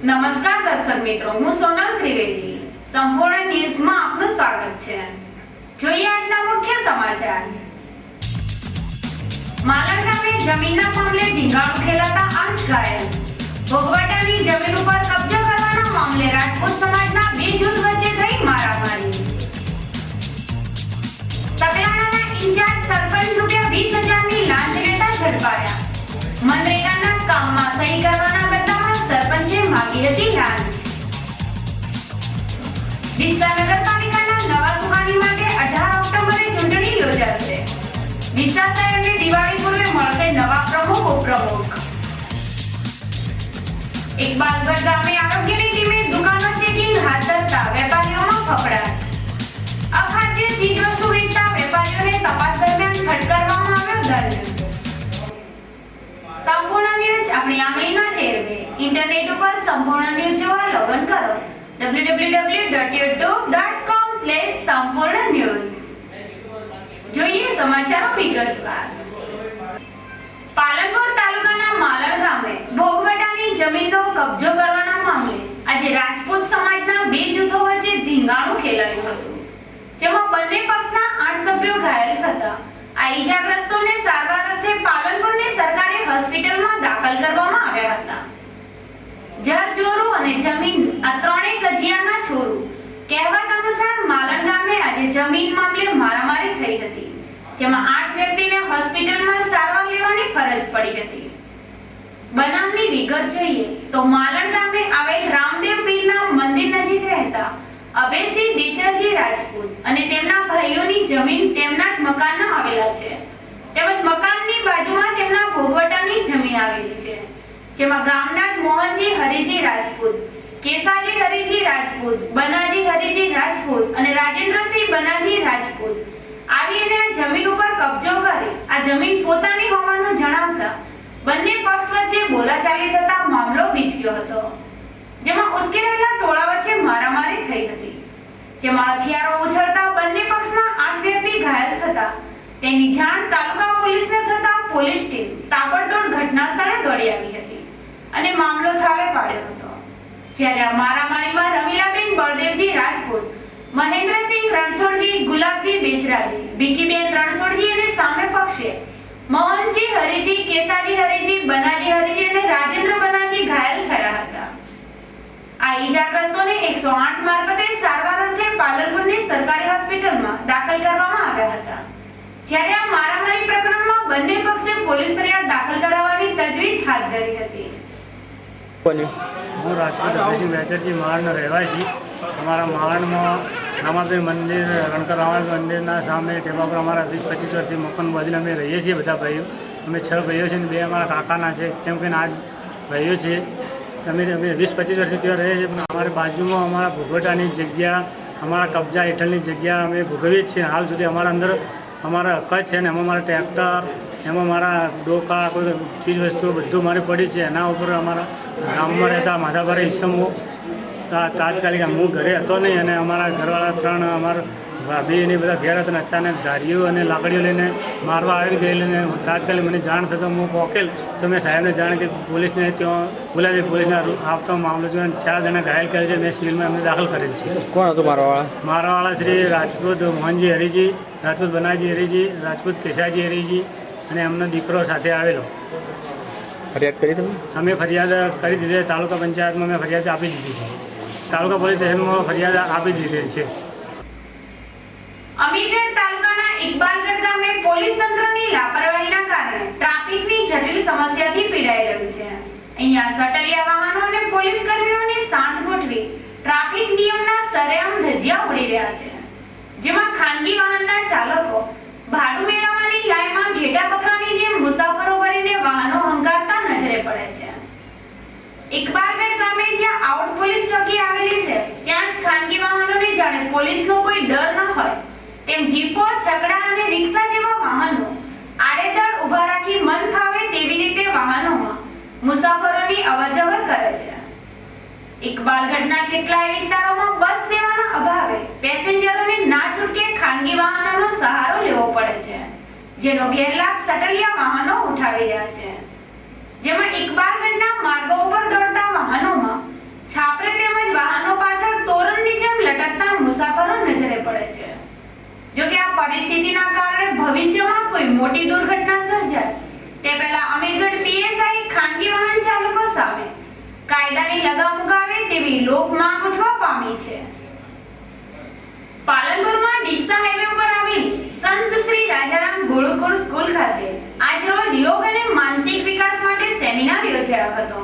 નમસ્કાર દર્શક મિત્રો, હું સોનલ ત્રિવેદી. સંપૂર્ણ ન્યૂઝમાં આપનું સ્વાગત છે. જોઈએ આજના મુખ્ય સમાચાર. માલણ ગામે જમીનના મામલે ઢીંગાણું ખેલાતા 8 ઘાયલ. ભોગવટાની જમીન ઉપર કબજો કરવાના મામલે રાજપૂત સમાજના બે જૂથ વચ્ચે થઈ મારામારી. સકલાણાના ઇન્ચાર્જ સરપંચ ₹20,000ની લાંચ લેતા ઝડપાયા. મનરેગાના કામમાં સહી કરવાના બદલામાં સરપંચે માગી હતી લાંચ. ડીસા નગરપાલિકાના નવા સુકાની માટે 18 ઓક્ટોબરે ચૂંટણી યોજાશે. ડીસા શહેરને દિવાળી પૂર્વે મળશે નવા પ્રમુખ ઉપપ્રમુખ. ઇકબાલગઢ ગામે આરોગ્યની ટીમે દુકાનો ચેકિંગ હાથ ધરતા વેપારીઓમાં ફફડાટ. અખાદ્ય ચીજવસ્તુ વેચતા વેપારીઓને તપાસ દરમિયાન ફટકારવામાં આવ્યો દંડ. સંપૂર્ણ ન્યૂઝ આપણી આંગળીના ટેરવે. ઇન્ટરનેટ ઉપર સંપૂર્ણ ન્યૂઝ જોવા લોગિન કરો www.youtube.com/સંપૂર્ણન્યૂઝ. જોઈએ સમાચારો વિગતવાર. પાલનપુર તાલુકાના માલણ ગામે ભોગવટાની જમીનનો કબજો કરવાના મામલે આજે રાજપૂત સમાજના બે જૂથો વચ્ચે ધીંગાણું ખેલાયું હતું, જેમાં બંને પક્ષના 8 સભ્યો ઘાયલ થતા આ ઈજાગ્રસ્તોને સારવાર અર્થે પાલનપુરની સરકારી હોસ્પિટલમાં દાખલ કરવામાં આવ્યા હતા. જરજોરું અને જમીન આ ત્રણેય કજિયાના છોરું. કહેવત અનુસાર માલણ ગામે આજે જમીન મામલે મારામારી થઈ હતી, જેમાં 8 વ્યક્તિને હોસ્પિટલમાં સારવાર લેવાની ફરજ પડી હતી. બનાવની વિગત જોઈએ તો માલણ ગામે આવેલ રામદેવ પીરના મંદિર નજીક રહેતા અભયસિંહ બેચરજી રાજપૂત અને તેમના ભાઈઓની જમીન તેમના જ મકાનમાં આવેલા છે, તેમજ મકાનની બાજુમાં તેમના ભોગવટાની જમીન આવેલી છે, જેમાં ગામના જ મોહનજી હરિજી રાજપૂત, કેસાજી હરિજી રાજપૂત, બનાજી હરિજી રાજપૂત અને રાજેન્દ્રસિંહ બનાજી રાજપૂત આવીને આ જમીન ઉપર કબજો કરી આ જમીન પોતાની હોવાનું જણાવતા બંને પક્ષ વચ્ચે બોલાચાલી થતા મામલો બીજક્યો હતો, જેમાં ઉશ્કેરાયેલા ટોળા વચ્ચે મારામારી થઈ હતી, જેમાં હથિયારો ઉછળતા બંને પક્ષના 8 વ્યક્તિ ઘાયલ થતા તેની જાણ તાલુકા પોલીસને થતા પોલીસ ટીમ તાબડતોડ ઘટના સ્થળે દોડી આવી હતી અને મામલો થાળે પાડ્યો હતો. જ્યારે આ મારામારીમાં રમીલાબેન બળદેવજી રાજપૂત, મહેન્દ્રસિંહ રણછોડજી, ગુલાબજી બેચરાજી, ભીખીબેન રણછોડજી અને સામે પક્ષે મોહનજી હરિજી, કેસાજી હરિજી, બનાજી હરિજી અને રાજેન્દ્ર બનાજી ઘાયલ થયા હતા. આ ઈજાગ્રસ્તોને 108 મારફતે સારવાર અર્થે પાલનપુરની સરકારી હોસ્પિટલમાં દાખલ કરવામાં આવ્યા હતા. જ્યારે આ મારામારી પ્રકરણમાં બંને પક્ષે પોલીસ ફરિયાદ દાખલ કરાવવાની તજવીજ હાથ ધરી હતી. હું રાજપૂત અભયસિંહ બેચરજી માળનો રહેવાસી. અમારા માળમાં રામાબેન મંદિર, રણકર રામાબેન મંદિરના સામે ટેબા પર અમારા 20-25 વર્ષથી મકાન બાંધીને અમે રહીએ છીએ. બધા ભાઈઓ, અમે 6 ભાઈઓ છે અને 2 અમારા કાકાના છે, કેમ કે 8 ભાઈઓ છે. અમે 20-25 વર્ષથી ત્યાં રહીએ છીએ, પણ અમારી બાજુમાં અમારા ભોગવટાની જગ્યા, અમારા કબજા હેઠળની જગ્યા અમે ભોગવીએ છીએ. હાલ સુધી અમારા અંદર અમારા હક છે ને એમાં મારા ટ્રેક્ટર, એમાં મારા ડોકા, કોઈ ચીજ વસ્તુઓ બધું મારી પડી છે. એના ઉપર અમારા ગામમાં રહેતા માધાભારે ઈસમો તાત્કાલિક હું ઘરે હતો નહીં અને અમારા ઘરવાળા 3 અમારા ભાભી બધા ઘેર હતા. અચાનક ધારીઓ અને લાકડીઓ લઈને મારવા આવી ગયેલી. તાત્કાલિક મને જાણ થતો હું પોકેલ તો મેં સાહેબને જાણ કે પોલીસને ત્યાં બોલાવી. પોલીસને આવતો મામલો જો 4 જણા ઘાયલ કરે છે. મેં સિવિલમાં એમને દાખલ કરેલ છે. કોણ હતું મારવાવાળા? મારવાવાળા શ્રી રાજપૂત મોહનજી હરિજી, રાજપૂત બનાજી હરિજી, રાજપૂત કેસાજી હરિજી અને એમનો દીકરો સાથે આવેલો. ફરિયાદ કરી તમે? અમે ફરિયાદ કરી દીધી. તાલુકા પંચાયતમાં મેં ફરિયાદ આપી દીધી છે. તાલુકા પોલીસ સ્ટેશનમાં ફરિયાદ આપી દીધેલ છે. અમીરગઢ તાલુકાના ઇકબાલગઢ ગામે પોલીસ તંત્રની લાપરવાહીના કારણે ટ્રાફિકની જટિલ સમસ્યાથી પીડાઈ રહ્યું છે. અહીંયા સટલિયા વાહનો અને પોલીસ કર્મીઓની સાંઠ ગોઠવી ટ્રાફિક નિયમના સરેઆમ ધજિયા ઉડી રહ્યા છે, જેમાં ખાનગી વાહનના ચાલકો ભાડું મેળવવાની લાઈનમાં ઘેટા બકરાની જેમ મુસાફરો ભરીને વાહનો હંકારતા નજરે પડે છે. ઇકબાલગઢ ગામે જ્યાં આઉટ પોલીસ ચોકી આવેલી છે, ત્યાં જ ખાનગી વાહનોને જાણે પોલીસનો કોઈ ડર ન હોય તેમ જીપો, છકડા અને રિક્ષા જેવા વાહનો આડેધડ ઊભા રાખી મન ફાવે તેવી રીતે વાહનોમાં મુસાફરોની અવરજવર કરે છે. ઇકબાલગઢના કેટલાય વિસ્તારોમાં બસ સેવાના અભાવે પેસેન્જરોને ના છૂટકે ખાનગી વાહનોનો સહારો લેવો પડે છે, જેનો ગેરલાભ સટલિયા વાહનો ઉઠાવી રહ્યા છે. જેમાં ઇકબાલગઢના માર્ગો ઉપર દોડતા વાહનોમાં પરિસ્થિતિના કારણે ભવિષ્યમાં કોઈ મોટી દુર્ઘટના સર્જાય તે પહેલા અમીરગઢ પીએસઆઈ ખાનગી વાહન ચાલકો સામે કાયદાની લગામ ઉગાવે તેવી લોક માંગ ઉઠવા પામી છે. પાલનપુરમાં ડીસા હાઈવે ઉપર આવેલી સંત શ્રી રાજારામ ગુરુકુળ સ્કૂલ ખાતે આજરોજ યોગ અને માનસિક વિકાસ માટે સેમિનાર યોજાયો હતો,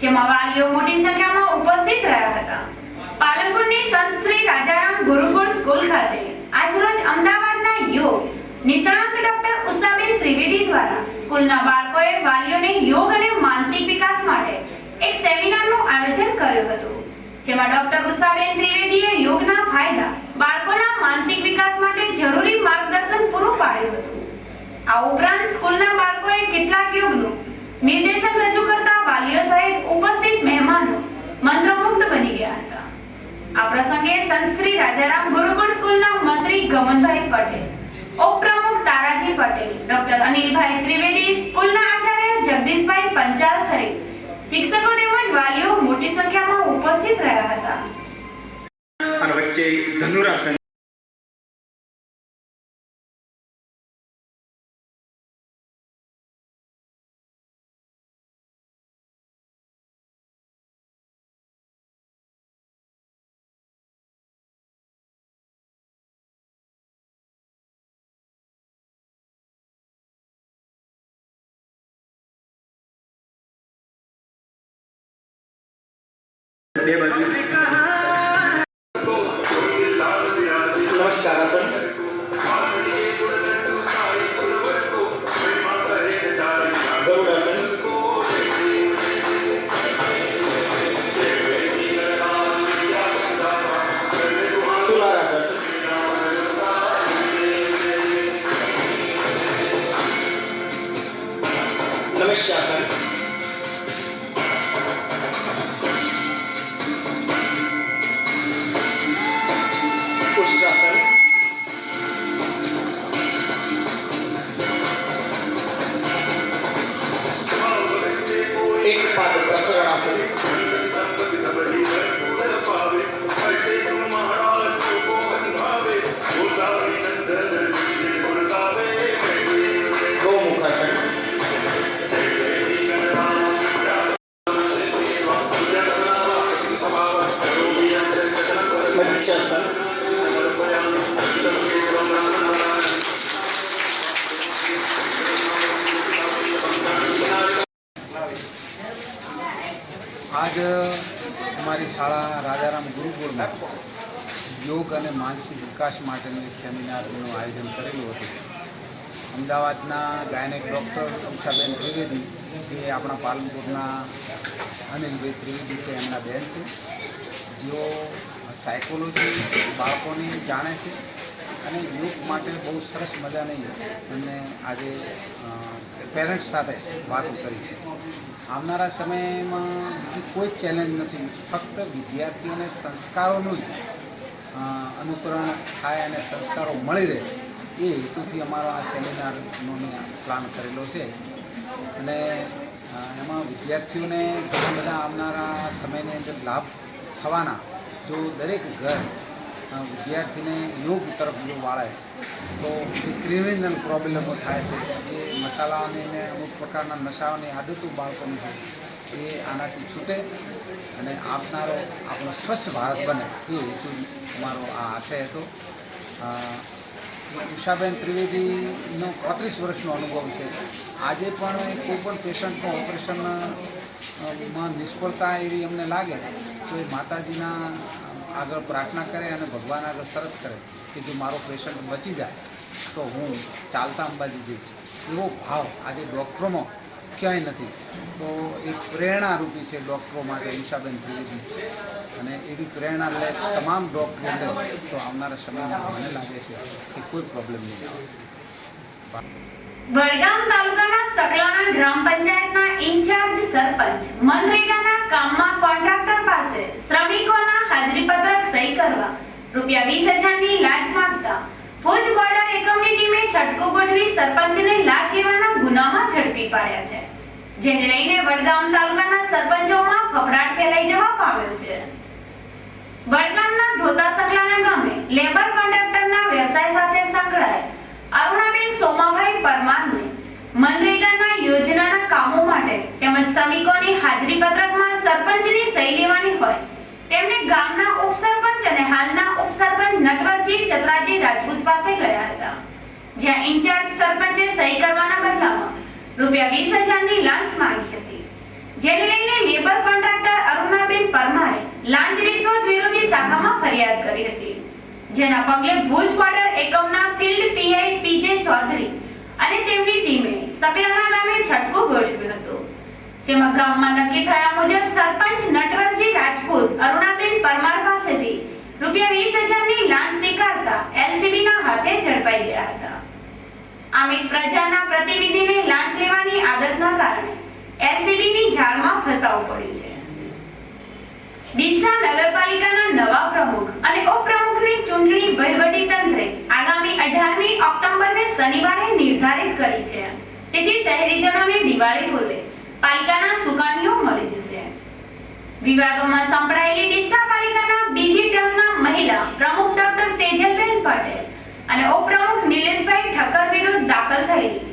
જેમાં વાલીઓ મોટી સંખ્યામાં ઉપસ્થિત રહ્યા હતા. પાલનપુરની સંત શ્રી રાજારામ ગુરુકુળ સ્કૂલ ખાતે આજરોજ અમદાવાદના યોગ નિષ્ણાત ડોક્ટર ઉષાબેન ત્રિવેદી દ્વારા સ્કૂલના બાળકોએ વાલીઓને યોગ અને માનસિક વિકાસ માટે એક સેમિનારનું આયોજન કર્યું હતું, જેમાં ડોક્ટર ઉષાબેન ત્રિવેદીએ યોગના ફાયદા, બાળકોના માનસિક વિકાસ માટે જરૂરી માર્ગદર્શન પૂરું પાડ્યું હતું. આ ઉપરાંત સ્કૂલના બાળકોએ કેટલાક યોગનું નિર્દેશન રજૂ કરતા વાલીઓ સહિત ઉપસ્થિત મહેમાનો મંત્રમુગ્ધ બની ગયા હતા. આ પ્રસંગે સંત શ્રી રાજારામ ગુરુકુળ સ્કૂલના મંત્રી ગમનભાઈ પટેલ, ઉપપ્રમુખ તારાજી પટેલ, ડોક્ટર અનિલભાઈ ત્રિવેદી, સ્કૂલના આચાર્ય જગદીશભાઈ પંચાલ સહિત શિક્ષકો તેમજ વાલીઓ મોટી સંખ્યામાં ઉપસ્થિત રહ્યા હતા. અને વચ્ચે ધનુરાસન બે બાજુ નમસ્કાર આસન ગરુડાસન તુલારાસન નમસ્યાસન પુષ્ટાસન એક પાદ પ્રસરણાસન ગૌમુખાસન મત્સ્યાસન आज हमारी शाळा राजाराम गुरुकुळમાં યોગ અને માનસિક વિકાસ માટેનું એક સેમિનારનું આયોજન કરેલું હતું. અમદાવાદના ગાયનેક ડૉક્ટર ઉષાબેન ત્રિવેદી, જે આપણા પાલનપુરના અનિલભાઈ ત્રિવેદી છે, એમના બેન છે, જેઓ સાયકોલોજી બાળકોની જાણે છે અને યોગ માટે બહુ સરસ મજાની એમને આજે પેરેન્ટ્સ સાથે વાતો કરી. આવનારા સમયમાં બીજી કોઈ ચેલેન્જ નથી, ફક્ત વિદ્યાર્થીઓને સંસ્કારોનું જ અનુકરણ થાય અને સંસ્કારો મળી રહે એ હેતુથી અમારો આ સેમિનારનો પ્લાન કરેલો છે. અને એમાં વિદ્યાર્થીઓને ઘણા બધા આવનારા સમયની અંદર લાભ થવાના. જો દરેક ઘર વિદ્યાર્થીને યોગ તરફ જો વાળે તો જે ક્રિમિનલ પ્રોબ્લેમો થાય છે, જે મસાલાઓની ને અમુક પ્રકારના નશાઓની આદતો બાળકોની છે, એ આનાથી છૂટે અને આપનારો આપણો સ્વચ્છ ભારત બને એ હેતુ અમારો આ આશય હતો. ઉષાબેન ત્રિવેદીનો 35 વર્ષનો અનુભવ છે. આજે પણ કોઈપણ પેશન્ટનું ઓપરેશનમાં નિષ્ફળતા એવી એમને લાગે તો એ માતાજીના આગળ પ્રાર્થના કરે અને ભગવાન આગળ શરત કરે કે જો મારો પેશન્ટ બચી જાય તો હું ચાલતા અંબાજી જઈશ. એવો ભાવ આજે ડૉક્ટરોમાં ક્યાંય નથી. તો એક પ્રેરણારૂપી છે ડૉક્ટરો માટે ઉષાબેન ત્રિવેદી, અને એવી પ્રેરણા લે તમામ ડૉક્ટરો લે તો આવનારા સમયમાં મને લાગે છે કે કોઈ પ્રોબ્લેમ નહીં આવે. વડગામ તાલુકાના સકલાણા ગ્રામ પંચાયતના ઇન્ચાર્જ સરપંચ મનરેગાના કામમાં કોન્ટ્રાક્ટર પાસે શ્રમિકોના હાજરી પત્રક સહી કરવા ₹20,000ની લાંચ માંગતા ભુજ બોર્ડર એકમની ટીમે છટકું ગોઠવી સરપંચને લાંચ લેવાના ગુનામાં ઝડપી પાડ્યા છે, જેને લઈને વડગામ તાલુકાના સરપંચોમાં ફફડાટ ફેલાઈ જવા પામ્યો છે. વડગામના ધોતા સકલાના ગામે લેબર કોન્ટ્રાક્ટરના વ્યવસાય સાથે સંકળાયેલ અરુણાબેન સોમાભાઈ પરમારને મનરેગાના યોજનાના કામો માટે તેમજ શ્રમિકોની હાજરી પત્રકમાં સરપંચની સહી લેવાની હોય તેમને ગામના ઉપસરપંચ અને હાલના ઉપસરપંચ નટવરજી ચતરાજી રાજપૂત પાસે ગયા હતા, જ્યાં ઇન્ચાર્જ સરપંચે સહી કરવાના બદલામાં ₹20,000ની લાંચ માંગી હતી, જેને લઈને લેબર કોન્ટ્રાક્ટર અરુણાબેન પરમારે લાંચ રિશ્વત વિરોધી શાખામાં ફરિયાદ કરી હતી, જેના પગલે ભુજ બોર્ડર એકમના ફિલ્ડ પીઆઈ પીજે ચૌધરી અને તેમની ટીમે સકલાના ગામે છટકું ગોઠવ્યું હતું, જેમાં ગામમાં નક્કી થયા મુજબ સરપંચ નટવરજી રાજપૂત અરુણાબેન પરમાર પાસેથી ₹20,000ની લાંચ સ્વીકારતા એલસીબીના હાથે ઝડપાઈ ગયા હતા. આમ એક પ્રજાના પ્રતિનિધિને લાંચ લેવાની આદતના કારણે એલસીબીની જાળમાં ફસાવું પડ્યું છે. ડીસા નગરપાલિકાના નવા પ્રમુખ અને ઉપપ્રમુખની ચૂંટણી વહીવટી તંત્રે આગામી 18મી ઓક્ટોબરને શનિવારે નિર્ધારિત કરી છે. તેથી શહેરીજનોને દિવાળી પૂર્વે પાલિકાના સુકાનીઓ મળી જશે. વિવાદોમાં સંકળાયેલી ડીસા પાલિકાના બીજી ટર્મના મહિલા પ્રમુખ ડોક્ટર તેજલબેન પટેલ અને ઉપપ્રમુખ નિલેશભાઈ ઠક્કર વિરુદ્ધ દાખલ થયેલી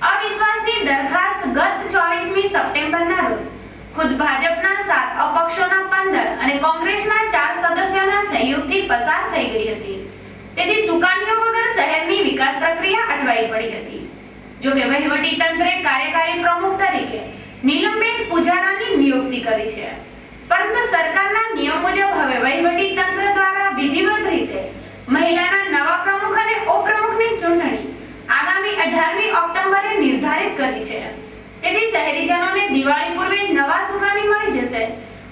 અવિશ્વાસની દરખાસ્ત ગત 24મી સપ્ટેમ્બરના રોજ ખુદ ભાજપના 7 અપક્ષોના 15 અને કોંગ્રેસના 4 સદસ્યોના સહયોગથી પસાર થઈ ગઈ હતી. તેથી સુકાનીઓ વગર શહેરની વિકાસ પ્રક્રિયા અટવાઈ પડી હતી. જો કે વહીવટી તંત્રે કાર્યકારી પ્રમુખ તરીકે નીલમબેન પૂજારાની નિયુક્તિ કરી છે, પરંતુ સરકારના નિયમ મુજબ હવે વહીવટી તંત્ર દ્વારા વિધિવત રીતે મહિલાના નવા પ્રમુખ અને ઉપપ્રમુખની ચૂંટણી આગામી 18મી ઓક્ટોબરે નિર્ધારિત કરી છે. તેથી શહેરીજનોને દિવાળી પૂર્વે નવા સુકાની મળી જશે,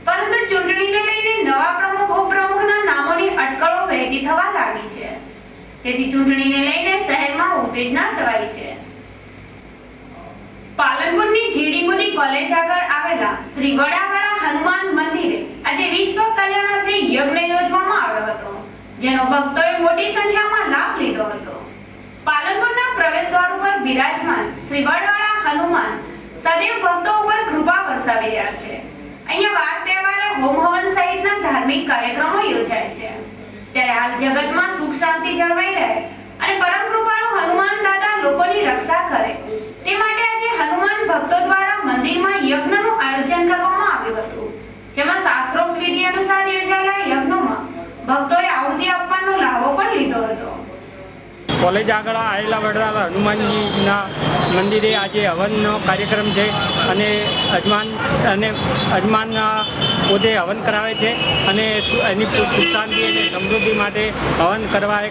પરંતુ ચૂંટણીને લઈને નવા પ્રમુખ ઉપપ્રમુખના નામોની અટકળો વહેતી થવા લાગી છે. તેથી ચૂંટણીને લઈને શહેરમાં ઉત્તેજના છવાઈ છે. પાલનપુરની જીડી મોદી કોલેજ આગળ આવેલા શ્રી વડાવાળા હનુમાન મંદિરે આજે વિશ્વ કલ્યાણાર્થે યજ્ઞ યોજવામાં આવ્યો હતો, જેનો ભક્તોએ મોટી સંખ્યામાં લાભ લીધો હતો. પાલનપુરના પ્રવેશ દ્વાર ઉપર બિરાજમાન શ્રી વડવાળા હનુમાન સદૈવ ભક્તો ઉપર કૃપા વરસાવી રહ્યા છે. અહીંયા વાર તહેવારે હોમ હવન સહિતના ધાર્મિક કાર્યક્રમો યોજાય છે. ત્યારે હાલ જગતમાં સુખ શાંતિ જળવાઈ રહે અને પરમ કૃપાળુ હનુમાન દાદા લોકોની રક્ષા કરે તે માટે આજે હનુમાન ભક્તો દ્વારા મંદિરમાં યજ્ઞનું આયોજન કરવામાં આવ્યું હતું, જેમાં શાસ્ત્રોક્ત વિધિ અનુસાર યોજાયેલા યજ્ઞમાં ભક્તોએ આહુતિ આપવાનો લાભો પણ લીધો હતો. કોલેજ આગળ આવેલા વડવાળા હનુમાનજીના મંદિરે આજે હવનનો કાર્યક્રમ છે અને યજમાન પોતે હવન કરાવે છે અને એની સુખ શાંતિ અને સમૃદ્ધિ માટે હવન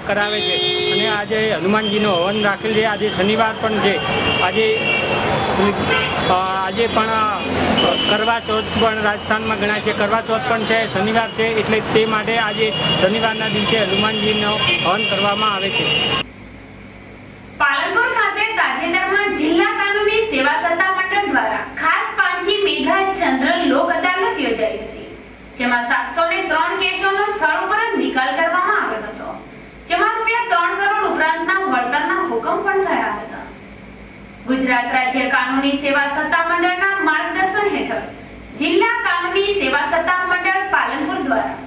કરાવે છે. અને આજે હનુમાનજીનો હવન રાખેલ છે. આજે શનિવાર પણ છે. આજે પણ કરવા ચોથ પણ રાજસ્થાનમાં ગણાય છે. કરવા ચોથ પણ છે, શનિવાર છે, એટલે તે માટે આજે શનિવારના દિવસે હનુમાનજીનો હવન કરવામાં આવે છે. પાલનપુર ખાતે તાજેતરમાં જિલ્લા કાનૂની સેવા સત્તા મંડળ દ્વારા ખાસ પાંચમી મેઘા જનરલ લોક અદાલત યોજાઈ હતી, જેમાં 703 કેસોનો સ્થળ ઉપર જ નિકાલ કરવામાં આવ્યો હતો, જેમાં ₹3 કરોડ ઉપરાંતના વળતરના હુકમ પણ થયા હતા. ગુજરાત રાજ્ય કાનૂની સેવા સત્તા મંડળના માર્ગદર્શન હેઠળ જિલ્લા કાનૂની સેવા સત્તા મંડળ પાલનપુર દ્વારા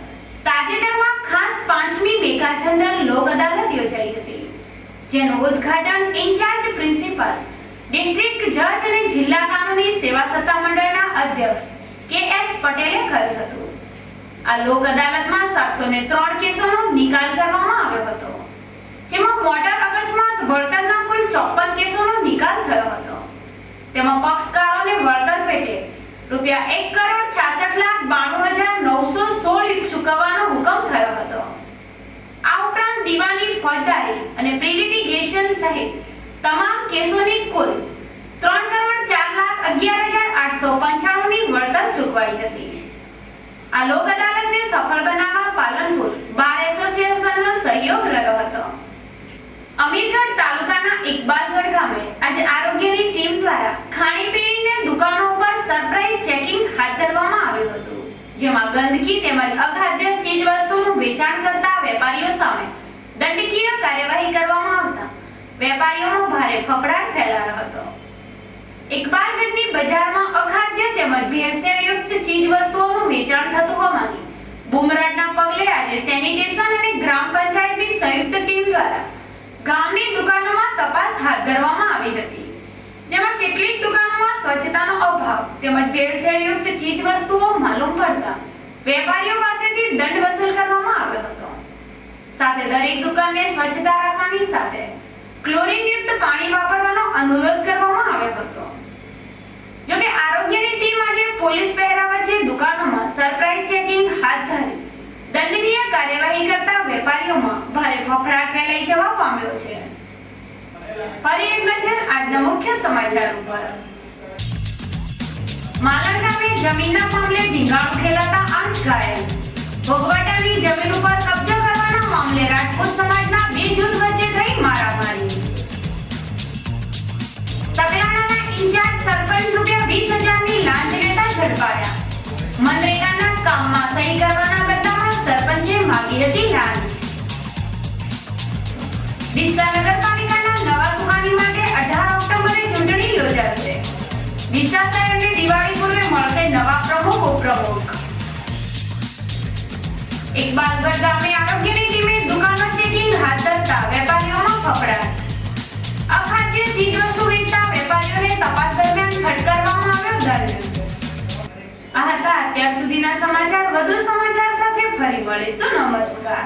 તાજેતરમાં ખાસ પાંચમી મેઘા જનરલ લોક અદાલત યોજાઈ હતી, જેનું ઉદ્ઘાટન ઇન્ચાર્જ પ્રિન્સિપલ ડિસ્ટ્રિક્ટ જજ અને જિલ્લા કાનૂની સેવા સત્તા મંડળના અધ્યક્ષ કે.એસ. પટેલે કર્યું હતું. આ લોક અદાલતમાં 703 કેસોનો નિકાલ કરવામાં આવ્યો હતો, જેમાં મોટર અકસ્માત વળતરના કુલ 54 કેસોનો નિકાલ થયો હતો. તેમાં પક્ષકારોને વળતર પેટે ₹1,66,92,916 ચૂકવવાનો હુકમ થયો હતો. આ ઉપરાંત દીવાની ફોજદારી અને પ્રિલિટિગેશન સહિત તમામ કેસોની કુલ ₹3,04,11,895ની વળતર ચૂકવાઈ હતી. આ લોક અદાલતને સફળ બનાવવા પાલનપુર બાર એસોસિએશનનો સહયોગ રહ્યો હતો. અમીરગઢ તાલુકાના ઇકબાલગઢ ગામે આજે આરોગ્યની ટીમ દ્વારા ખાણીપીણીની દુકાનો ઉપર સરપ્રાઇઝ ચેકિંગ હાથ ધરવામાં આવ્યું હતું, જેમાં ગંદકી તેમજ અખાદ્ય ચીજવસ્તુનું વેચાણ કરતા વેપારીઓ સામે દંડકીય કાર્યવાહી કરવામાં આવતા વેપારીઓનો ભારે ફફડાટ ફેલાયો હતો. ઇકબાલગઢની બજારમાં અખાદ્ય તેમજ ભેળસેળયુક્ત ચીજવસ્તુઓનું વેચાણ થતું હોવાની બુમરાડના પગલે સંયુક્ત ટીમ દ્વારા ગામની દુકાનોમાં તપાસ હાથ ધરવામાં આવી હતી, જેમાં કેટલીક દુકાનોમાં સ્વચ્છતાનો અભાવ તેમજ ભેળસેળયુક્ત ચીજવસ્તુઓ માલુમ પડતા વેપારીઓ પાસેથી દંડ વસૂલ કરવામાં આવ્યો હતો. સાથે દરેક દુકાનને સ્વચ્છતા રાખવાની સાથે ક્લોરીનયુક્ત પાણી વાપરવાનો અનુરોધ કરવામાં આવ્યો હતો. જોકે આરોગ્યની ટીમ આજે પોલીસ પહેરા વચ્ચે દુકાનોમાં સરપ્રાઇઝ ચેકિંગ હાથ ધરી દંડનીય કાર્યવાહી કરતા વેપારીઓમાં ભારે ફફડાટ ફેલાઈ જવા પામ્યો છે. ફરી એક નજર આજના મુખ્ય સમાચાર ઉપર. માલણ ગામે જમીનના મામલે ધીંગાણું ખેલાતા 8 ઘાયલ. ભોગવટાની જમીન ઉપર કબજો કરવાના મામલે રાજપૂત સમાજના બે જૂથ વચ્ચે થઈ મારામારી. સકલાણાના ઇન્ચાર્જ સરપંચ ₹20,000ની લાંચ લેતા ઝડપાયા. મનરેગાના કામમાં સહી કરવાના બદલામાં સરપંચે માંગી હતી લાંચ. ડીસા નગરપાલિકાના નવા સુકાની માટે 18 ઓક્ટોબરે ચૂંટણી યોજાશે. ડીસા શહેરને દિવાળી પૂર્વે મળશે નવા પ્રમુખ ઉપપ્રમુખ. ઇકબાલગઢ ગામે આરોગ્યની ટીમે દુકાનો ચેકિંગ હાથ ધરતા વેપારીઓમાં ફફડાટ. અખાદ્ય ચીજવસ્તુ વેચતા વેપારીઓને તપાસ દરમિયાન ફટકારવામાં આવ્યો દંડ. આ હતા અત્યાર સુધીના સમાચાર. વધુ સમાચાર સાથે ફરી મળીશું. નમસ્કાર.